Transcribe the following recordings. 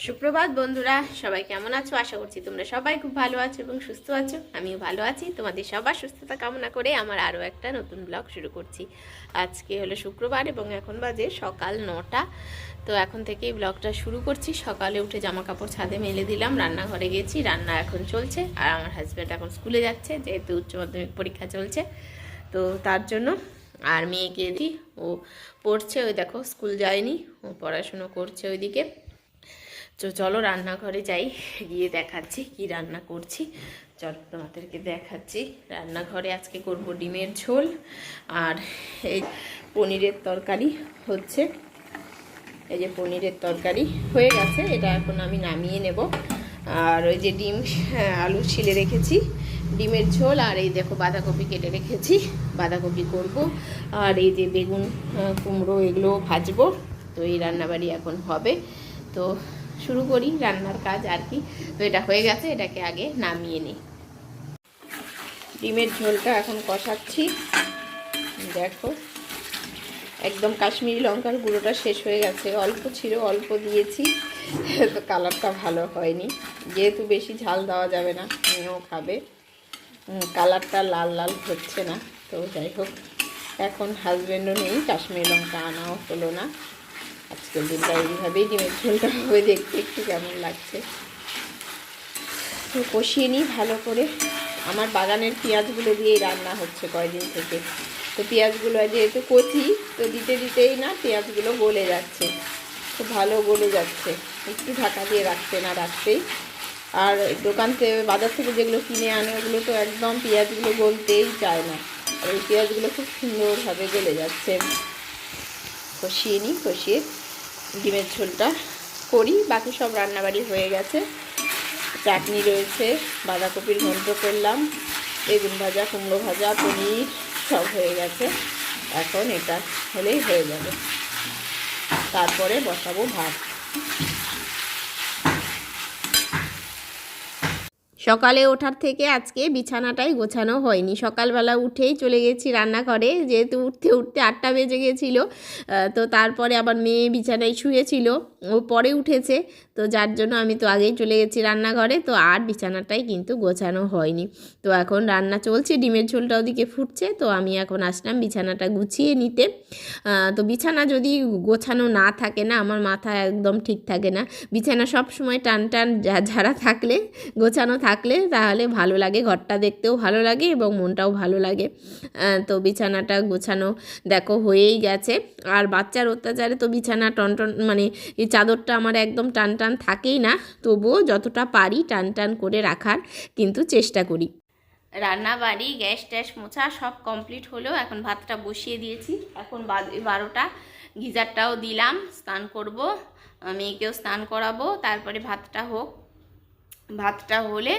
সুপ্রভাত বন্ধুরা, সবাই কেমন আছো? আশা করছি তোমরা সবাই খুব ভালো আছো এবং সুস্থ আছো। আমিও ভালো আছি। তোমাদের সবার সুস্থতা কামনা করে আমার আরও একটা নতুন ব্লগ শুরু করছি। আজকে হলো শুক্রবার এবং এখন বাজে সকাল 9টা। তো এখন থেকেই ব্লগটা শুরু করছি। সকালে উঠে জামা কাপড় ছাদে মেলে দিলাম, রান্নাঘরে গেছি, রান্না এখন চলছে। আর আমার হাজব্যান্ড এখন স্কুলে যাচ্ছে, যেহেতু উচ্চ মাধ্যমিক পরীক্ষা চলছে, তো তার জন্য। আর মেয়েকে দিই, ও পড়ছে, ওই দেখো স্কুল যায়নি, ও পড়াশুনো করছে ওইদিকে। তো চলো রান্নাঘরে যাই, গিয়ে দেখাচ্ছি কি রান্না করছি। চলো তোমাদেরকে দেখাচ্ছি। রান্নাঘরে আজকে করব ডিমের ঝোল আর এই পনিরের তরকারি হচ্ছে। এই যে পনিরের তরকারি হয়ে গেছে, এটা এখন আমি নামিয়ে নেব। আর ওই যে ডিম আলু ছিলে রেখেছি, ডিমের ঝোল। আর এই দেখো বাঁধাকপি কেটে রেখেছি, বাঁধাকপি করব। আর এই যে বেগুন কুমড়ো এগুলো ভাজবো। তো এই রান্নাবাড়ি এখন হবে। তো শুরু করি রান্নার কাজ আর কি। তো এটা হয়ে গেছে, এটাকে আগে নামিয়ে নিই। ডিমের ঝোলটা এখন কষাচ্ছি। দেখো একদম কাশ্মীরি লঙ্কার গুঁড়োটা শেষ হয়ে গেছে, অল্প ছিল, অল্প দিয়েছি। তো কালারটা ভালো হয়নি, যেহেতু বেশি ঝাল দেওয়া যাবে না, মেয়েও খাবে। কালারটা লাল লাল হচ্ছে না। তো যাই হোক, এখন হাজব্যান্ডও নেই, কাশ্মীরি লঙ্কা আনাও হলো না। আজকের দিনটা এইভাবেই ডিমের ঝোলটা হবে, দেখতে একটু কেমন লাগছে। তো কষিয়ে নিই ভালো করে। আমার বাগানের পেঁয়াজগুলো দিয়েই রান্না হচ্ছে কয়দিন থেকে। তো পেঁয়াজগুলো যেহেতু কচি, তো দিতে দিতেই না পেঁয়াজগুলো গলে যাচ্ছে, খুব ভালো গলে যাচ্ছে, একটু ঢাকা দিয়ে রাখতে না রাখতেই। আর দোকান থেকে বাজার থেকে যেগুলো কিনে আনে ওগুলো তো একদম পেঁয়াজগুলো গলতেই চায় না, আর এই পেঁয়াজগুলো খুব সুন্দরভাবে গলে যাচ্ছে। কষিয়ে নিই, কষিয়ে ডিমের ঝোলটা করি। বাকি সব রান্নাবাড়ি হয়ে গেছে, চাটনি রয়েছে, বাঁধাকপির ঘন্ট করলাম, বেগুন ভাজা, কুমড়ো ভাজা, পনির সব হয়ে গেছে। এখন এটা হলেই হয়ে যাবে, তারপরে বসাবো ভাত। সকালে ওঠার থেকে আজকে বিছানাটাই গোছানো হয়নি। সকালবেলা উঠেই চলে গেছি রান্নাঘরে, যেহেতু উঠতে উঠতে 8টা বেজে গেছিলো। তো তারপরে আবার মেয়ে বিছানায় শুয়েছিল, ও পরে উঠেছে, তো যার জন্য আমি তো আগেই চলে গেছি রান্নাঘরে। তো আর বিছানাটাই কিন্তু গোছানো হয়নি। তো এখন রান্না চলছে, ডিমের ঝোলটা ওদিকে ফুটছে। তো আমি এখন আসলাম বিছানাটা গুছিয়ে নিতে। তো বিছানা যদি গোছানো না থাকে না, আমার মাথা একদম ঠিক থাকে না। বিছানা সব সময় টান টান ঝাড়া থাকলে, গোছানো থাকলে তাহলে ভালো লাগে, ঘরটা দেখতেও ভালো লাগে এবং মনটাও ভালো লাগে। তো বিছানাটা গোছানো দেখো হয়েই গেছে। আর বাচ্চার অত্যাচারে তো বিছানা টনটন, মানে এই চাদরটা আমার একদম টান টান থাকেই না, তবুও যতটা পারি টান টান করে রাখার কিন্তু চেষ্টা করি। রান্না বাড়ি, গ্যাস ট্যাস মোছা সব কমপ্লিট হলো। এখন ভাতটা বসিয়ে দিয়েছি, এখন 12টা। গিজারটাও দিলাম, স্নান করব, মেয়েকেও স্নান করাবো, তারপরে ভাতটা হোক। ভাতটা হলে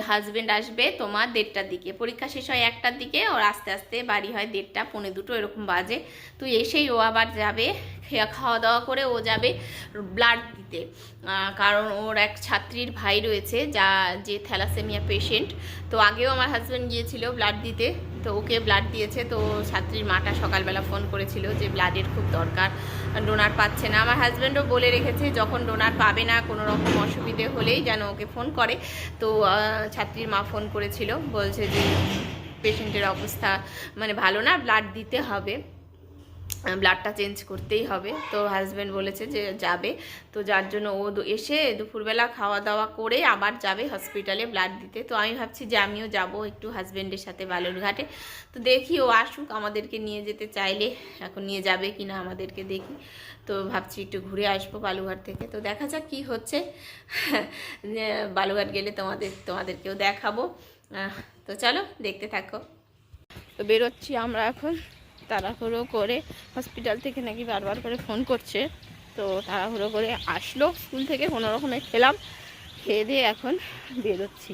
হাজব্যান্ড আসবে তোমার 1:30টার দিকে, পরীক্ষা শেষ হয় 1টার দিকে, ওর আস্তে আস্তে বাড়ি হয় 1:30, 1:45 এরকম বাজে। তো এসেই ও আবার যাবে, খাওয়া দাওয়া করে ও যাবে ব্লাড দিতে। কারণ ওর এক ছাত্রীর ভাই রয়েছে যে থ্যালাসেমিয়া পেশেন্ট। তো আগেও আমার হাজব্যান্ড গিয়েছিল ব্লাড দিতে, তো ওকে ব্লাড দিয়েছে। তো ছাত্রীর মাটা সকালবেলা ফোন করেছিল যে ব্লাডের খুব দরকার, ডোনার পাচ্ছে না। আমার হাজব্যান্ডও বলে রেখেছে যখন ডোনার পাবে না, কোনো রকম অসুবিধে হলেই যেন ওকে ফোন করে। তো ছাত্রীর মা ফোন করেছিল, বলছে যে পেশেন্টের অবস্থা মানে ভালো না, ব্লাড দিতে হবে, ব্লাডটা চেঞ্জ করতেই হবে। তো হাজব্যান্ড বলেছে যে যাবে। তো যার জন্য ও এসে দুপুরবেলা খাওয়া দাওয়া করে আবার যাবে হসপিটালে ব্লাড দিতে। তো আমি ভাবছি যে আমিও যাব একটু হাজব্যান্ডের সাথে বালুরঘাটে। তো দেখি ও আসুক, আমাদেরকে নিয়ে যেতে চাইলে এখন নিয়ে যাবে কি না আমাদেরকে, দেখি। তো ভাবছি একটু ঘুরে আসবো বালুরঘাট থেকে। তো দেখা যাক কী হচ্ছে। বালুরঘাট গেলে তোমাদেরকেও দেখাবো। তো চলো দেখতে থাকো। তো বেরোচ্ছি আমরা এখন তাড়াহুড়ো করে। হসপিটাল থেকে নাকি বারবার করে ফোন করছে, তো তাড়াহুড়ো করে আসলো স্কুল থেকে, কোনো রকমে খেলাম, খেয়ে দিয়ে এখন বেরোচ্ছি।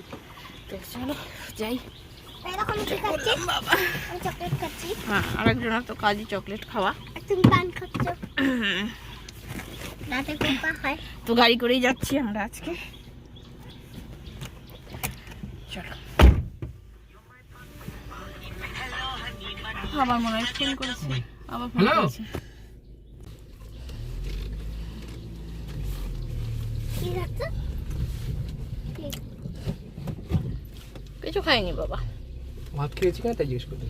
তো চলো যাই। হ্যাঁ, আরেকজনের তো কাজই চকলেট খাওয়া। তো গাড়ি করেই যাচ্ছি আমরা আজকে। চলো। আবার মনে হয় ফোন করেছে, আবার ফোন করেছে। কিছু খাইনি বাবা। ভাত খেয়েছি না তাই জিজ্ঞেস করতে।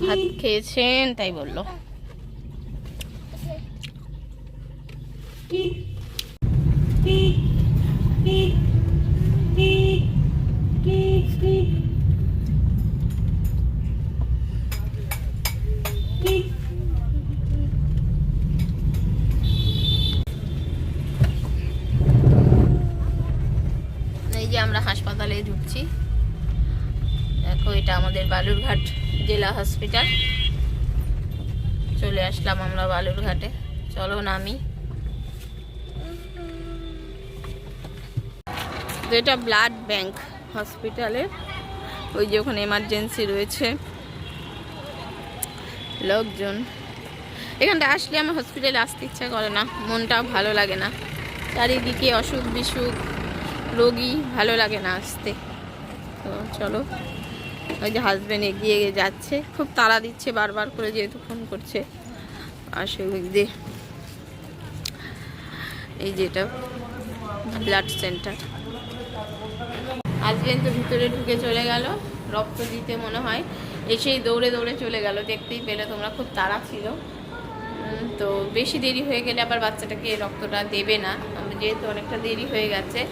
ভাত খেয়েছেন তাই বললো। এই যে আমরা হাসপাতালে ঢুকছি, দেখো এটা আমাদের বালুরঘাট জেলা হসপিটাল। চলে আসলাম আমরা বালুরঘাটে, চলো নামি। এটা ব্লাড ব্যাংক হসপিটালে, ওই যে ওখানে এমার্জেন্সি রয়েছে, লোকজন। এখানটা আসলে আমার হসপিটালে আসতে ইচ্ছা করে না, মনটাও ভালো লাগে না, চারিদিকে অসুখ বিসুখ রোগী, ভালো লাগে না আসতে। তো চলো, ওই যে হাজব্যান্ড এগিয়ে যাচ্ছে, খুব তাড়া দিচ্ছে বারবার করে, যেহেতু ফোন করছে আসে দিয়ে। এই যেটা ব্লাড সেন্টার। হাজব্যান্ড তো ভিতরে ঢুকে চলে গেল রক্ত দিতে, মনে হয় এসেই দৌড়ে দৌড়ে চলে গেল, দেখতেই পেলে তোমরা, খুব তাড়া ছিল। তো বেশি দেরি হয়ে গেলে আবার বাচ্চাটাকে রক্তটা দেবে না, যেহেতু অনেকটা দেরি হয়ে গেছে।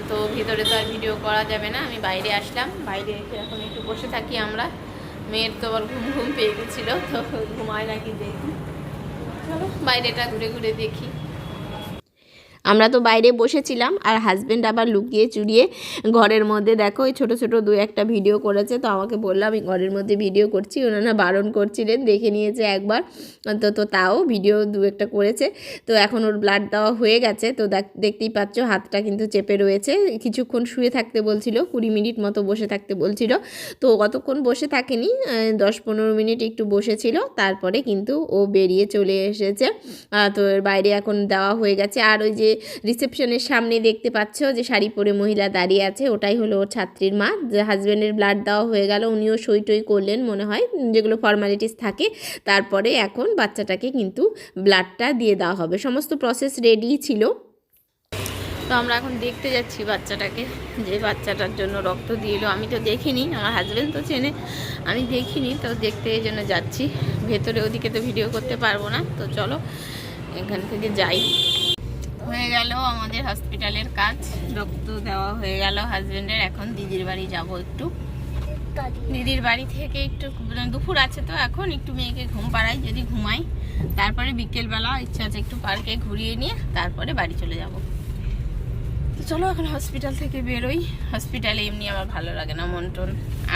তো ভিতরে তো আর ভিডিও করা যাবে না, আমি বাইরে আসলাম, বাইরে এসে এখন একটু বসে থাকি আমরা। মেয়ের তো আবার ঘুম ঘুম পেয়ে গেছিলো, তো ঘুমায় নাকি দেখি, চলো বাইরেটা ঘুরে ঘুরে দেখি। আমরা তো বাইরে বসেছিলাম, আর হাজব্যান্ড আবার লুকিয়ে চুরিয়ে ঘরের মধ্যে, দেখো ওই ছোটো ছোটো দু একটা ভিডিও করেছে। তো আমাকে বললাম আমি ঘরের মধ্যে ভিডিও করছি, ওনারা বারণ করছিলেন, দেখে নিয়েছে একবার, তো তাও ভিডিও দু একটা করেছে। তো এখন ওর ব্লাড দেওয়া হয়ে গেছে, তো দেখতেই পাচ্ছ হাতটা কিন্তু চেপে রয়েছে। কিছুক্ষণ শুয়ে থাকতে বলছিল, 20 মিনিট মতো বসে থাকতে বলছিল, তো কতক্ষণ বসে থাকেনি, 10-15 মিনিট একটু বসেছিল, তারপরে কিন্তু ও বেরিয়ে চলে এসেছে। তো এর বাইরে এখন দেওয়া হয়ে গেছে। আর ওই যে রিসেপশনের সামনে দেখতে পাচ্ছ যে শাড়ি পরে মহিলা দাঁড়িয়ে আছে, ওটাই হলো ওর ছাত্রীর মা। যে হাজব্যান্ডের ব্লাড দেওয়া হয়ে গেল, উনিও সই টই করলেন মনে হয়, যেগুলো ফর্মালিটিস থাকে। তারপরে এখন বাচ্চাটাকে কিন্তু ব্লাডটা দিয়ে দেওয়া হবে, সমস্ত প্রসেস রেডি ছিল। তো আমরা এখন দেখতে যাচ্ছি বাচ্চাটাকে, যে বাচ্চাটার জন্য রক্ত দিল। আমি তো দেখিনি, আমার হাজব্যান্ড তো চেনে, আমি দেখিনি, তো দেখতে এই জন্য যাচ্ছি। ভেতরে ওদিকে তো ভিডিও করতে পারবো না, তো চলো এখান থেকে যাই। হয়ে গেল আমাদের হসপিটালের কাজ, রক্ত দেওয়া হয়ে গেল হাজব্যান্ডের। এখন দিদির বাড়ি যাব একটু, দিদির বাড়ি থেকে একটু, দুপুর আছে তো এখন একটু মেয়েকে ঘুম পাড়াই, যদি ঘুমাই তারপরে বিকেলবেলা ইচ্ছা আছে একটু পার্কে ঘুরিয়ে নিয়ে তারপরে বাড়ি চলে যাব। তো চলো এখন হসপিটাল থেকে বেরোই। হসপিটালে এমনি আমার ভালো লাগে না, মন টন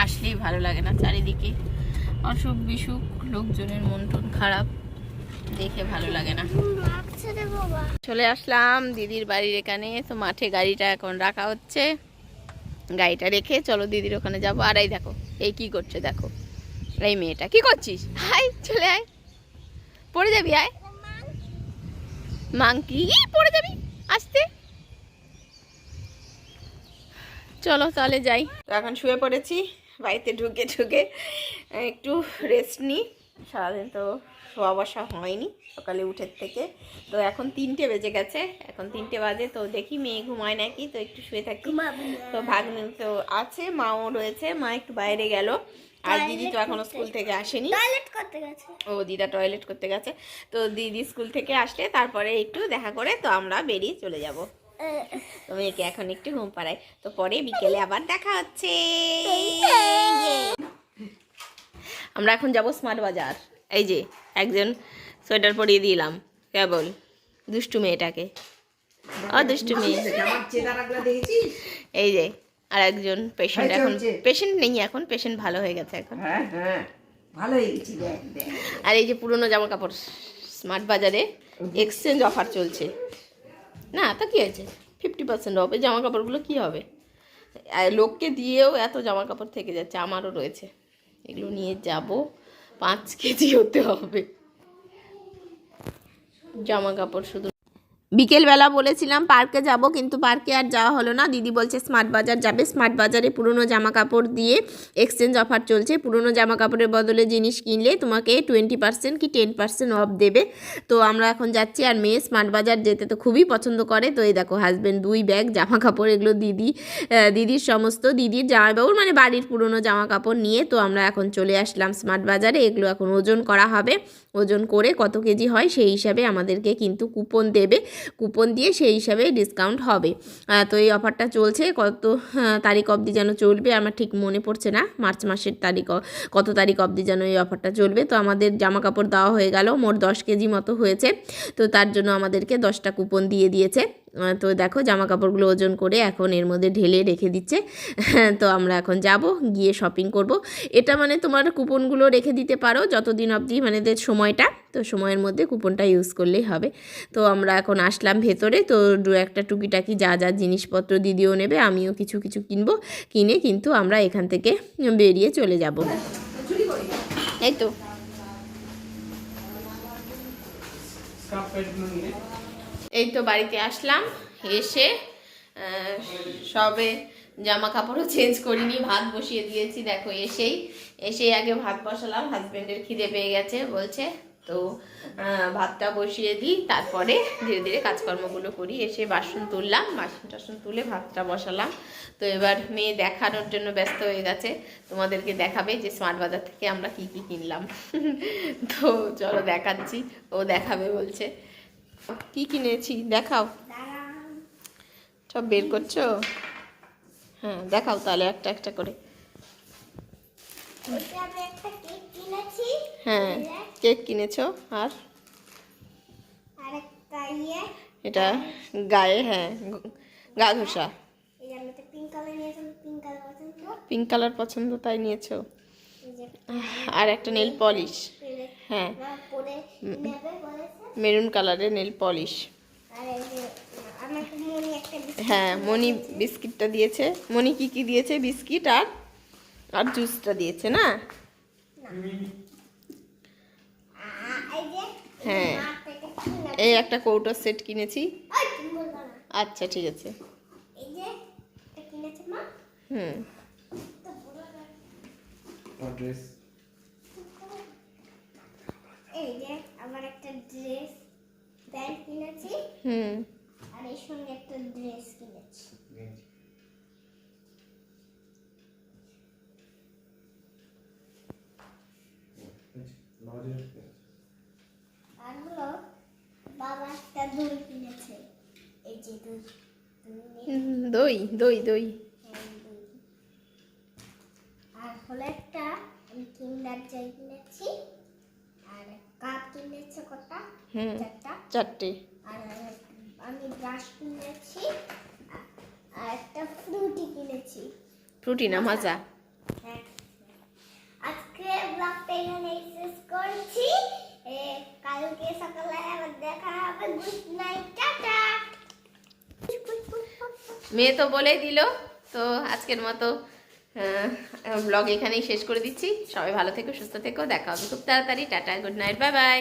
আসলেই ভালো লাগে না, চারিদিকে অসুখ বিসুখ, লোকজনের মন টন খারাপ, দেখে ভালো লাগে না। চলে আসলাম দিদির বাড়ির এখানে, তো মাঠে গাড়িটা এখন রাখা হচ্ছে, গাড়িটা রেখে চলো দিদির ওখানে যাবো। আর এই দেখো এই কি করছে, দেখো এই মেয়েটা, কি করছিস? হাই চলে আয়, পড়ে যাবি, আয় মাংকি, পড়ে যাবি, আসতে। চলো তাহলে যাই। তো এখন শুয়ে পড়েছি, বাড়িতে ঢুকে ঢুকে একটু রেস্ট নিই, সারাদিন তো শোয়া বসা হয়নি সকালে উঠের থেকে। তো এখন 3টে বেজে গেছে, এখন 3টে বাজে, তো দেখি মেয়ে ঘুমায় নাকি, তো একটু শুয়ে থাকি। তো ভাগ্নে তো আছে, মাও রয়েছে, মা একটু বাইরে গেল, আর দিদি তো এখনো স্কুল থেকে আসেনি, ও দিদা টয়লেট করতে গেছে। তো দিদি স্কুল থেকে আসলে তারপরে একটু দেখা করে তো আমরা বেরিয়ে চলে যাব। তো মেয়েকে এখন একটু ঘুম পাড়াই, তো পরে বিকেলে আবার দেখা হচ্ছে। আমরা এখন যাব স্মার্ট বাজার। এই যে একজন সোয়েটার পরিয়ে দিলাম, কেবল দুষ্টু মেয়েটাকে, দুষ্টু মেয়ে। এই যে আর একজন পেশেন্ট, এখন পেশেন্ট নেই, এখন পেশেন্ট ভালো হয়ে গেছে এখন। আর এই যে পুরনো জামা কাপড়, স্মার্ট বাজারে এক্সচেঞ্জ অফার চলছে না, তো কি হয়েছে, 50% অফ। এই জামা কাপড়গুলো কী হবে, লোককে দিয়েও এত জামা কাপড় থেকে যাচ্ছে, আমারও রয়েছে, এগুলো নিয়ে যাব। 5 কেজি হতে হবে জামা কাপড় শুধু। বিকেলবেলা বলেছিলাম পার্কে যাব, কিন্তু পার্কে আর যাওয়া হলো না। দিদি বলছে স্মার্ট বাজার যাবে, স্মার্ট বাজারে পুরনো জামা কাপড় দিয়ে এক্সচেঞ্জ অফার চলছে। পুরনো জামা কাপড়ের বদলে জিনিস কিনলে তোমাকে 20% কি 10% অফ দেবে। তো আমরা এখন যাচ্ছি, আর মেয়ে স্মার্ট বাজার যেতে তো খুবই পছন্দ করে। তো এই দেখো হাজব্যান্ড 2 ব্যাগ জামা কাপড়, এগুলো দিদির সমস্ত দিদির জামাইবাবুর মানে বাড়ির পুরনো জামা কাপড় নিয়ে। তো আমরা এখন চলে আসলাম স্মার্ট বাজারে। এগুলো এখন ওজন করা হবে, ওজন করে কত কেজি হয় সেই হিসাবে আমাদেরকে কিন্তু কুপন দেবে, কুপন দিয়ে সেই হিসাবে ডিসকাউন্ট হবে। তো এই অফারটা চলছে কত তারিখ অবধি যেন চলবে, আমার ঠিক মনে পড়ছে না, মার্চ মাসের কত তারিখ অবধি যেন এই অফারটা চলবে। তো আমাদের জামা কাপড় দেওয়া হয়ে গেল, মোট 10 কেজি মতো হয়েছে। তো তার জন্য আমাদেরকে 10টা কুপন দিয়ে দিয়েছে। তো দেখো জামা কাপড়গুলো ওজন করে এখন এর মধ্যে ঢেলে রেখে দিচ্ছে। তো আমরা এখন যাব, গিয়ে শপিং করব। এটা মানে তোমার কুপনগুলো রেখে দিতে পারো যতদিন অবধি মানে সময়টা, তো সময়ের মধ্যে কুপনটা ইউজ করলেই হবে। তো আমরা এখন আসলাম ভেতরে। তো একটা টুকিটাকি যা যা জিনিসপত্র দিদিও নেবে, আমিও কিছু কিছু কিনবো, কিনে কিন্তু আমরা এখান থেকে বেরিয়ে চলে যাব। এই তো এই তো বাড়িতে আসলাম, এসে সবে জামা কাপড়ও চেঞ্জ করিনি, ভাত বসিয়ে দিয়েছি। দেখো এসেই আগে ভাত বসালাম, হাজব্যান্ডের খিদে পেয়ে গেছে বলছে, তো ভাতটা বসিয়ে দিই, তারপরে ধীরে ধীরে কাজকর্মগুলো করি। এসে বাসন তুললাম, বাসন টাসন তুলে ভাতটা বসালাম। তো এবার মেয়ে দেখানোর জন্য ব্যস্ত হয়ে গেছে, তোমাদেরকে দেখাবে যে স্মার্ট বাজার থেকে আমরা কি কি কিনলাম। তো চলো দেখাচ্ছি, ও দেখাবে বলছে। কি কিনেছি দেখাও, সব বের করছো? হ্যাঁ দেখাও তাহলে একটা একটা করে। হ্যাঁ কেক কিনেছো, আর এটা গায়ে, হ্যাঁ গা ঘষা, পিঙ্ক কালার পছন্দ তাই নিয়েছো। আর একটা নেল পলিশ, হ্যাঁ মেরুন কালারের নেল পলিশ। হ্যাঁ মনি বিস্কিটটা দিয়েছে, মনি কি কি দিয়েছে, বিস্কিট আর জুসটা দিয়েছে না। হ্যাঁ এই একটা কৌটোর সেট কিনেছি। আচ্ছা ঠিক আছে। হুম এই যে আমার একটা ড্রেস প্যান্ট কিনেছি, আর এর সঙ্গে একটা ড্রেস কিনেছি। আর হলো বাবা একটা দই কিনেছে, এই যে দই। দই। আর হলো একটা আমি কিন্ডার জয় কিনেছি, আর কাপ কিনেছে কটা, চারটে। আর আমি ব্রাশ কিনেছি, আর একটা ফ্রুটি কিনেছি। ফ্রুটি না মাজা। হ্যাঁ আজকে ব্লগটা এখানে শেষ করছি, কালকে সকালে আবার দেখা হবে। Good night, tata. মেয়ে তো বলেই দিল। তো আজকের মতো ব্লগ এখানেই শেষ করে দিচ্ছি। সবাই ভালো থেকো, সুস্থ থেকো, দেখা হবে খুব তাড়াতাড়ি। Tata, good night, bye bye.